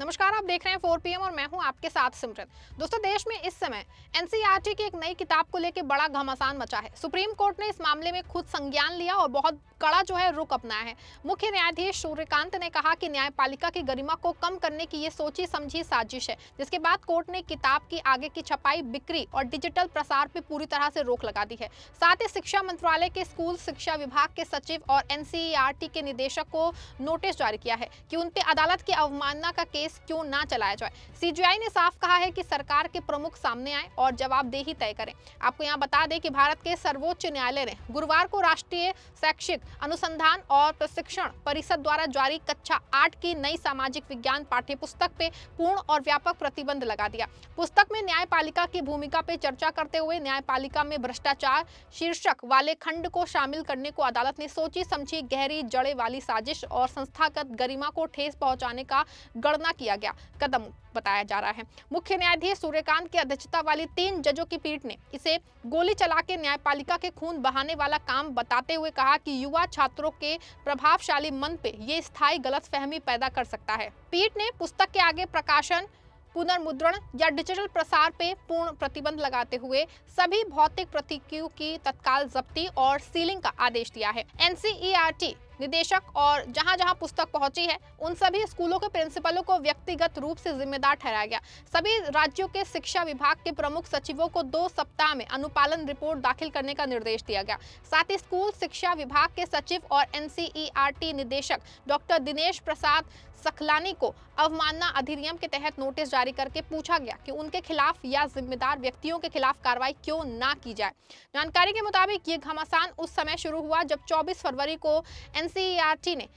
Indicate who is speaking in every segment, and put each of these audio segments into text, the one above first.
Speaker 1: नमस्कार, आप देख रहे हैं 4 पीएम और मैं हूं आपके साथ सिमरन। दोस्तों, देश में इस समय एनसीईआरटी की एक नई किताब को लेकर बड़ा घमासान मचा है। सुप्रीम कोर्ट ने इस मामले में खुद संज्ञान लिया और बहुत कड़ा रुख अपनाया है। मुख्य न्यायाधीश सूर्यकांत ने कहा कि न्यायपालिका की गरिमा को कम करने की ये सोची समझी साजिश है, जिसके बाद कोर्ट ने किताब की आगे की छपाई, बिक्री और डिजिटल प्रसार पर पूरी तरह से रोक लगा दी है। साथ ही शिक्षा मंत्रालय के स्कूल शिक्षा विभाग के सचिव और एनसीईआरटी के निदेशक को नोटिस जारी किया है कि उन पर अदालत की अवमानना का केस क्यों ना चलाया जाए। सीजीआई ने साफ कहा है कि सरकार के प्रमुख सामने आए और जवाबदेही तय करें। आपको यहां बता दें कि भारत के सर्वोच्च न्यायालय ने गुरुवार को राष्ट्रीय शैक्षिक अनुसंधान और प्रशिक्षण परिषद द्वारा जारी कक्षा 8 की नई सामाजिक विज्ञान पाठ्यपुस्तक पे पूर्ण और व्यापक प्रतिबंध लगा दिया। पुस्तक में न्यायपालिका की भूमिका पे चर्चा करते हुए न्यायपालिका में भ्रष्टाचार शीर्षक वाले खंड को शामिल करने को अदालत ने सोची समझी गहरी जड़ें वाली साजिश और संस्थागत गरिमा को ठेस पहुंचाने का गणना किया गया कदम बताया जा रहा है। मुख्य न्यायाधीश सूर्यकांत की अध्यक्षता वाली 3 जजों की पीठ ने इसे गोली चला के न्यायपालिका के खून बहाने वाला काम बताते हुए कहा कि युवा छात्रों के प्रभावशाली मन पे ये स्थायी गलतफहमी पैदा कर सकता है। पीठ ने पुस्तक के आगे प्रकाशन, पुनर्मुद्रण या डिजिटल प्रसार पे पूर्ण प्रतिबंध लगाते हुए सभी भौतिक प्रतियों की तत्काल जब्ती और सीलिंग का आदेश दिया है। एनसीईआरटी निदेशक और जहां पुस्तक पहुंची है उन सभी स्कूलों के प्रिंसिपलों को व्यक्तिगत रूप से जिम्मेदार ठहराया गया। सभी राज्यों के शिक्षा विभाग के प्रमुख सचिवों को 2 सप्ताह में अनुपालन रिपोर्ट दाखिल करने का निर्देश दिया गया। साथ ही स्कूल शिक्षा विभाग के सचिव और एनसीईआरटी निदेशक डॉक्टर दिनेश प्रसाद सखलानी को अवमानना अधिनियम के तहत नोटिस जारी करके पूछा गया कि उनके खिलाफ या जिम्मेदार व्यक्तियों के खिलाफ कार्रवाई क्यों ना की जाए। जानकारी के मुताबिक ये घमासान उस समय शुरू हुआ जब 24 फरवरी को एनसीईआरटी ने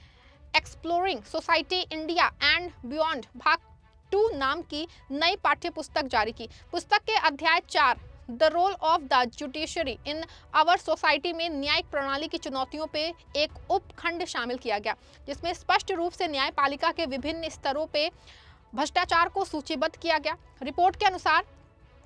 Speaker 1: exploring society India and beyond भाग 2 नाम की नई पाठ्यपुस्तक जारी की। पुस्तक के अध्याय 4 the role of the judiciary in our society में न्यायिक प्रणाली की चुनौतियों पे एक उपखंड शामिल किया गया, जिसमें स्पष्ट रूप से न्यायपालिका के विभिन्न स्तरों पे भ्रष्टाचार को सूचीबद्ध किया गया। रिपोर्ट के अनुसार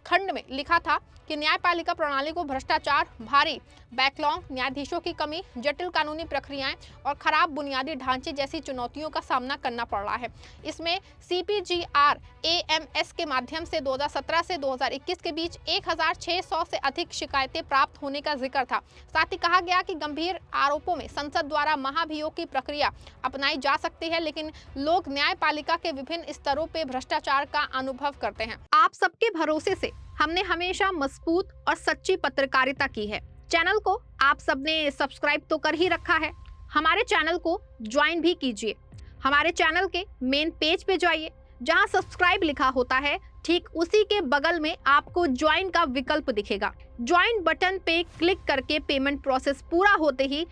Speaker 1: खंड में लिखा था कि न्यायपालिका प्रणाली को भ्रष्टाचार, भारी बैकलॉग, न्यायाधीशों की कमी, जटिल कानूनी प्रक्रियाएं और खराब बुनियादी ढांचे जैसी चुनौतियों का सामना करना पड़ रहा है। इसमें सीपीजीआर एएमएस के माध्यम से 2017 से 2021 के बीच 1600 से अधिक शिकायतें प्राप्त होने का जिक्र था। साथ ही कहा गया कि गंभीर आरोपों में संसद द्वारा महाभियोग की प्रक्रिया अपनाई जा सकती है, लेकिन लोग न्यायपालिका के विभिन्न स्तरों पर भ्रष्टाचार का अनुभव करते हैं। आप सबके भरोसे से हमने हमेशा मजबूत और सच्ची पत्रकारिता की है। चैनल को आप सबने सब्सक्राइब तो कर ही रखा है, हमारे चैनल को ज्वाइन भी कीजिए। हमारे चैनल के मेन पेज पे जाइए, जहां सब्सक्राइब लिखा होता है ठीक उसी के बगल में आपको ज्वाइन का विकल्प दिखेगा। ज्वाइन बटन पे क्लिक करके पेमेंट प्रोसेस पूरा होते ही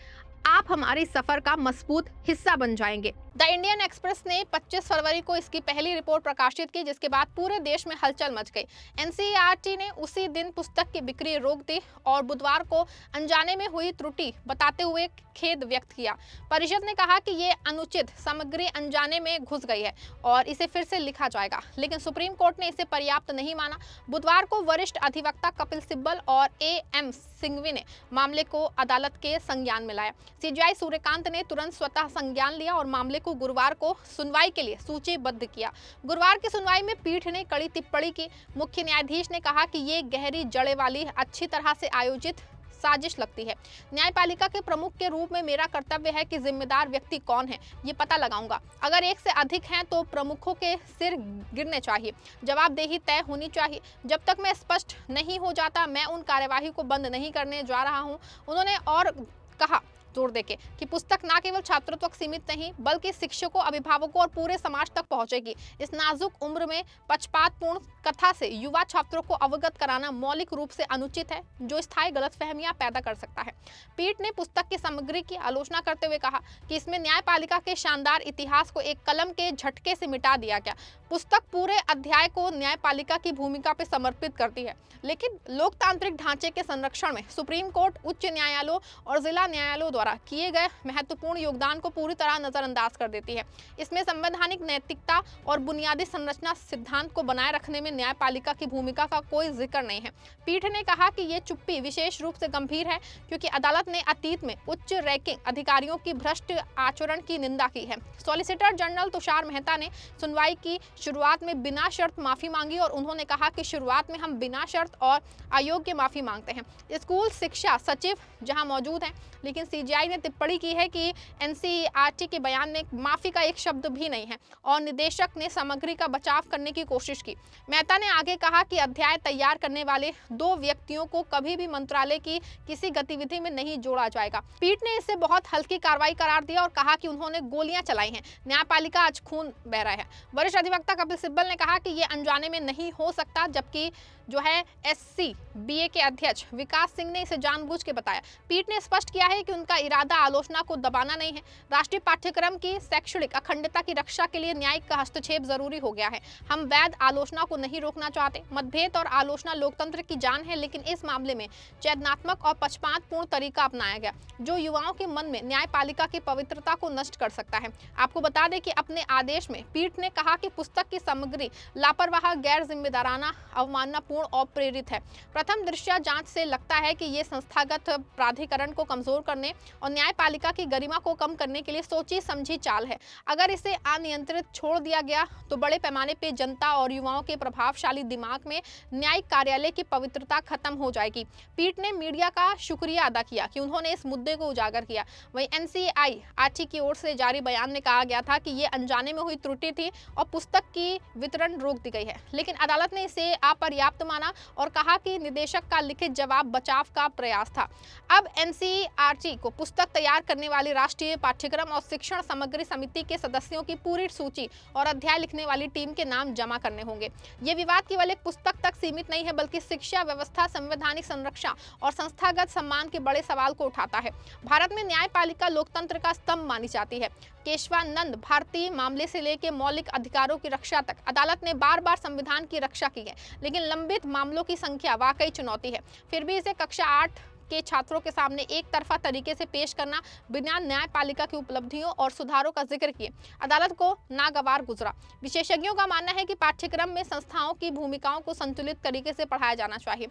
Speaker 1: आप हमारे सफर का मजबूत हिस्सा बन जाएंगे। द इंडियन एक्सप्रेस ने 25 फरवरी को इसकी पहली रिपोर्ट प्रकाशित की, जिसके बाद पूरे देश में हलचल मच गई। एनसीईआरटी ने उसी दिन पुस्तक की बिक्री रोक दी और बुधवार को अनजाने में हुई त्रुटि बताते हुए खेद व्यक्त किया। परिषद ने कहा कि ये अनुचित सामग्री अनजाने में घुस गई है और इसे फिर से लिखा जाएगा, लेकिन सुप्रीम कोर्ट ने इसे पर्याप्त नहीं माना। बुधवार को वरिष्ठ अधिवक्ता कपिल सिब्बल और एएम सिंघवी ने मामले को अदालत के संज्ञान में लाया। सीजीआई सूर्यकांत ने तुरंत स्वतः संज्ञान लिया और मामले को गुरुवार को सुनवाई के लिए सूचीबद्ध किया। गुरुवार की सुनवाई में पीठ ने कड़ी टिप्पणी की। मुख्य न्यायाधीश ने कहा कि ये गहरी जड़ें वाली अच्छी तरह से आयोजित साजिश लगती है। न्यायपालिका के प्रमुख के रूप में मेरा कर्तव्य है कि जिम्मेदार व्यक्ति कौन है ये पता लगाऊंगा। अगर एक से अधिक हैं तो प्रमुखों के सिर गिरने चाहिए, जवाबदेही तय होनी चाहिए। जब तक मैं स्पष्ट नहीं हो जाता, मैं उन कार्यवाही को बंद नहीं करने जा रहा हूं। उन्होंने और कहा जोर देके कि पुस्तक न केवल छात्रों तक सीमित नहीं बल्कि शिक्षकों, अभिभावकों और पूरे समाज तक पहुंचेगी। इस नाजुक उम्र में पक्षपातपूर्ण कथा से युवा छात्रों को अवगत कराना मौलिक रूप से अनुचित है, जो स्थायी गलतफहमियां पैदा कर सकता है। पीठ ने पुस्तक की सामग्री की आलोचना करते हुए कहा कि इसमें न्यायपालिका के शानदार इतिहास को एक कलम के झटके से मिटा दिया गया। पुस्तक पूरे अध्याय को न्यायपालिका की भूमिका पर समर्पित करती है, लेकिन लोकतांत्रिक ढांचे के संरक्षण में सुप्रीम कोर्ट, उच्च न्यायालयों और जिला न्यायालयों द्वारा किए गए महत्वपूर्ण योगदान को पूरी तरह नजरअंदाज कर देती है। इसमें संवैधानिक नैतिकता और बुनियादी संरचना सिद्धांत को बनाए रखने में न्यायपालिका की भूमिका का कोई जिक्र नहीं है। पीठ ने कहा कि ये चुप्पी विशेष रूप से गंभीर है क्योंकि अदालत ने अतीत में उच्च रैंकिंग अधिकारियों की भ्रष्ट आचरण की निंदा की है। सॉलिसिटर जनरल तुषार मेहता ने सुनवाई की शुरुआत में बिना शर्त माफी मांगी और उन्होंने कहा कि शुरुआत में हम बिना शर्त और अयोग्य माफी मांगते हैं। स्कूल शिक्षा सचिव जहां मौजूद हैं, लेकिन सीजीआई ने टिप्पणी की है कि एनसीईआरटी के बयान में माफी का एक शब्द भी नहीं है और निदेशक ने सामग्री का बचाव करने की कोशिश की। मेहता ने आगे कहा कि अध्याय तैयार करने वाले 2 व्यक्तियों को कभी भी मंत्रालय की किसी गतिविधि में नहीं जोड़ा जाएगा। पीठ ने इसे बहुत हल्की कार्रवाई करार दिया और कहा कि उन्होंने गोलियां चलाई हैं, न्यायपालिका आज खून बह रहा है। वरिष्ठ अधिवक्ता कपिल सिब्बल ने कहा कि ये अनजाने में नहीं हो सकता, जबकि जो है SCBA के अध्यक्ष विकास सिंह ने इसे जानबूझ के बताया। पीठ ने स्पष्ट किया है कि उनका इरादा आलोचना को दबाना नहीं है। राष्ट्रीय पाठ्यक्रम की शैक्षणिक अखंडता की रक्षा के लिए न्यायिक का हस्तक्षेप जरूरी हो गया है। हम वैध आलोचना को नहीं रोकना चाहते। मतभेद और आलोचना लोकतंत्र की जान है, लेकिन इस मामले में चेतनात्मक और पक्षपातपूर्ण तरीका अपनाया गया जो युवाओं के मन में न्यायपालिका की पवित्रता को नष्ट कर सकता है। आपको बता दें कि अपने आदेश में पीठ ने कहा कि पुस्तक की सामग्री लापरवाह, गैर जिम्मेदाराना, अवमाननापूर्ण और प्रेरित है। प्रथम दृष्टया जांच से लगता है कि ये संस्थागत प्राधिकरण को कमजोर करने और न्यायपालिका की गरिमा को कम करने के लिए सोची समझी चाल है। अगर इसे अनियंत्रित छोड़ दिया गया तो बड़े पैमाने पर जनता और युवाओं के प्रभावशाली दिमाग में न्यायिक कार्यालय की पवित्रता खत्म हो जाएगी। पीठ ने मीडिया का शुक्रिया अदा किया कि उन्होंने इस मुद्दे को उजागर किया। वहीं एनसीईआरटी की ओर से जारी बयान में कहा गया था कि ये अनजाने में हुई त्रुटि थी और पुस्तक की वितरण रोक दी गई है, लेकिन अदालत ने इसे अपर्याप्त माना और कहा कि निदेशक का लिखित जवाब बचाव का प्रयास था। अब एनसीईआरटी को पुस्तक तैयार करने वाली राष्ट्रीय पाठ्यक्रम और शिक्षण सामग्री समिति के सदस्यों की पूरी सूची और अध्याय लिखने वाली टीम के नाम जमा करने होंगे। ये विवाद केवल एक पुस्तक तक सीमित नहीं है, बल्कि शिक्षा व्यवस्था, संवैधानिक संरक्षा और संस्थागत सम्मान के बड़े सवाल को उठाता है। भारत में न्यायपालिका लोकतंत्र का स्तंभ मानी जाती है। केशवानंद भारतीय मामले से लेकर मौलिक अधिकारों की रक्षा तक अदालत ने बार बार संविधान की रक्षा की है, लेकिन लंबित मामलों की संख्या वाकई चुनौती है। फिर भी इसे कक्षा 8 के छात्रों के सामने एक तरफा तरीके से पेश करना बिना न्यायपालिका की उपलब्धियों और सुधारों का जिक्र किए अदालत को नागवार गुजरा। विशेषज्ञों का मानना है कि पाठ्यक्रम में संस्थाओं की भूमिकाओं को संतुलित तरीके से पढ़ाया जाना चाहिए।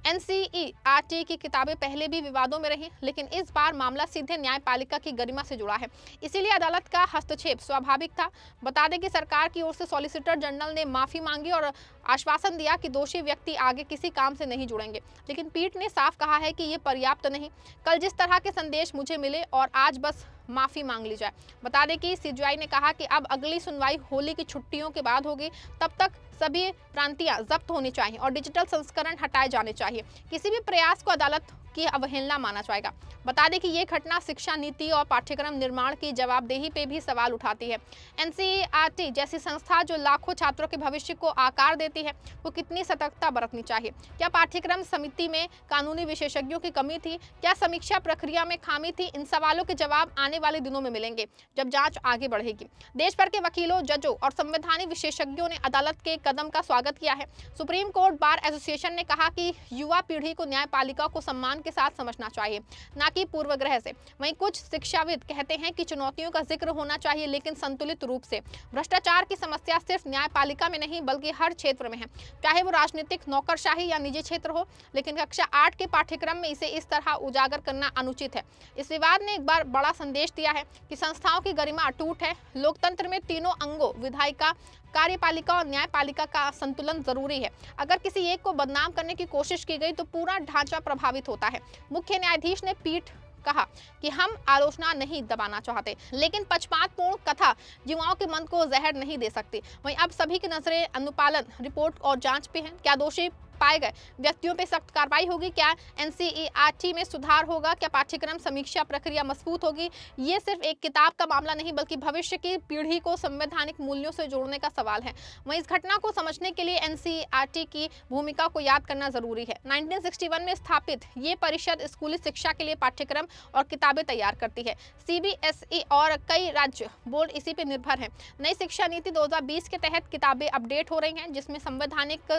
Speaker 1: एनसीईआरटी की किताबें पहले भी विवादों में रही, लेकिन इस बार मामला सीधे न्यायपालिका की गरिमा से जुड़ा है, इसीलिए अदालत का हस्तक्षेप स्वाभाविक था। बता दें कि सरकार की ओर से सॉलिसिटर जनरल ने माफी मांगी और आश्वासन दिया कि दोषी व्यक्ति आगे किसी काम से नहीं जुड़ेंगे, लेकिन पीठ ने साफ कहा है कि ये पर्याप्त नहीं। कल जिस तरह के संदेश मुझे मिले और आज बस माफी मांग ली जाए। बता दें कि सीजीआई ने कहा कि अब अगली सुनवाई होली की छुट्टियों के बाद होगी, तब तक सभी प्रांतियां जब्त होनी चाहिए और डिजिटल संस्करण हटाए जाने चाहिए। किसी भी प्रयास को अदालत की अवहेलना माना जाएगा। बता दें कि ये घटना शिक्षा नीति और पाठ्यक्रम निर्माण की जवाबदेही पे भी सवाल उठाती है। एनसीईआरटी जैसी संस्था जो लाखों छात्रों के भविष्य को आकार देती है, वो कितनी सतर्कता बरतनी चाहिए? क्या पाठ्यक्रम समिति में कानूनी विशेषज्ञों की कमी थी? क्या समीक्षा प्रक्रिया में खामी थी? इन सवालों के जवाब आने वाले दिनों में मिलेंगे जब जांच आगे बढ़ेगी। देश भर के वकीलों, जजों और संवैधानिक विशेषज्ञों ने अदालत के कदम का स्वागत किया है। सुप्रीम कोर्ट बार एसोसिएशन ने कहा कि युवा पीढ़ी को न्यायपालिका को सम्मान के साथ समझना चाहिए, न कि पूर्वग्रह से। वहीं कुछ शिक्षाविद कहते हैं कि चुनौतियों का जिक्र होना चाहिए, लेकिन संतुलित रूप से। भ्रष्टाचार की समस्या सिर्फ न्यायपालिका में नहीं बल्कि हर क्षेत्र में है, चाहे वो राजनीतिक, नौकरशाही या निजी क्षेत्र हो। लेकिन कक्षा 8 के पाठ्यक्रम में इसे इस तरह उजागर करना अनुचित है। इस विवाद ने एक बार बड़ा संदेश दिया है कि संस्थाओं की गरिमा अटूट है। लोकतंत्र में तीनों अंगों, विधायिका, कार्यपालिका और न्यायपालिका का संतुलन जरूरी है। अगर किसी एक को बदनाम करने की कोशिश की गई तो पूरा ढांचा प्रभावित होता है। मुख्य न्यायाधीश ने पीठ कहा कि हम आलोचना नहीं दबाना चाहते, लेकिन पक्षपातपूर्ण कथा युवाओं के मन को जहर नहीं दे सकती। वहीं अब सभी की नजरें अनुपालन रिपोर्ट और जांच पे हैं। क्या दोषी पाए गए व्यक्तियों पे सख्त कार्रवाई होगी? क्या एनसीईआरटी में सुधार होगा? क्या पाठ्यक्रम समीक्षा प्रक्रिया मजबूत होगी? ये सिर्फ एक किताब का मामला नहीं बल्कि भविष्य की पीढ़ी को संवैधानिक मूल्यों से जोड़ने का सवाल है। वहीं इस घटना को समझने के लिए एनसीईआरटी की भूमिका को याद करना जरूरी है। 1961 में स्थापित ये परिषद स्कूली शिक्षा के लिए पाठ्यक्रम और किताबें तैयार करती है। सीबीएसई और कई राज्य बोर्ड इसी पे निर्भर है। नई शिक्षा नीति 2020 के तहत किताबें अपडेट हो रही हैं, जिसमें संवैधानिक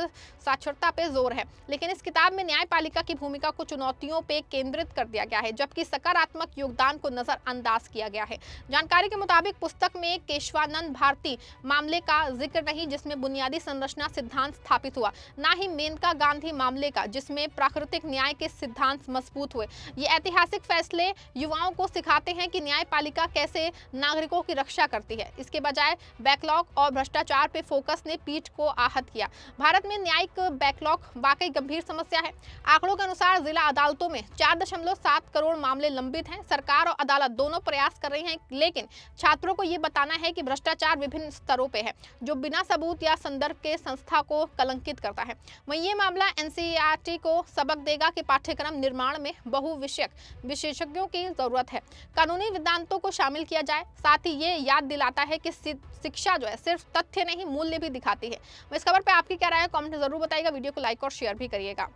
Speaker 1: साक्षरता पे पे जोर है, लेकिन इस किताब में न्यायपालिका की भूमिका को चुनौतियों पे केंद्रित कर दिया गया है, जबकि सकारात्मक योगदान को नजरअंदाज किया गया है। जानकारी के मुताबिक पुस्तक में केशवानंद भारती मामले का जिक्र नहीं, जिसमें बुनियादी संरचना सिद्धांत स्थापित हुआ, ना ही मेनका गांधी मामले का, जिसमें प्राकृतिक न्याय के सिद्धांत मजबूत हुए। ये ऐतिहासिक फैसले युवाओं को सिखाते हैं कि न्यायपालिका कैसे नागरिकों की रक्षा करती है। इसके बजाय बैकलॉग और भ्रष्टाचार पे फोकस ने पीठ को आहत किया। भारत में न्यायिक बैकलॉग वाकई गंभीर समस्या है। आंकड़ों के अनुसार जिला अदालतों में 4.7 करोड़ मामले लंबित हैं। सरकार और अदालत दोनों प्रयास कर रही हैं, लेकिन छात्रों को ये बताना है कि भ्रष्टाचार विभिन्न स्तरों पे है, जो बिना सबूत या संदर्भ के संस्था को कलंकित करता है। वहीं ये मामला एनसीईआरटी को सबक देगा कि पाठ्यक्रम निर्माण में बहुविषयक विशेषज्ञों की जरूरत है। कानूनी सिद्धांतों को शामिल किया जाए। साथ ही ये याद दिलाता है कि शिक्षा जो है सिर्फ तथ्य नहीं, मूल्य भी दिखाती है। इस खबर पे आपकी क्या राय है, कमेंट में जरूर बताइएगा। वीडियो को लाइक और शेयर भी करिएगा।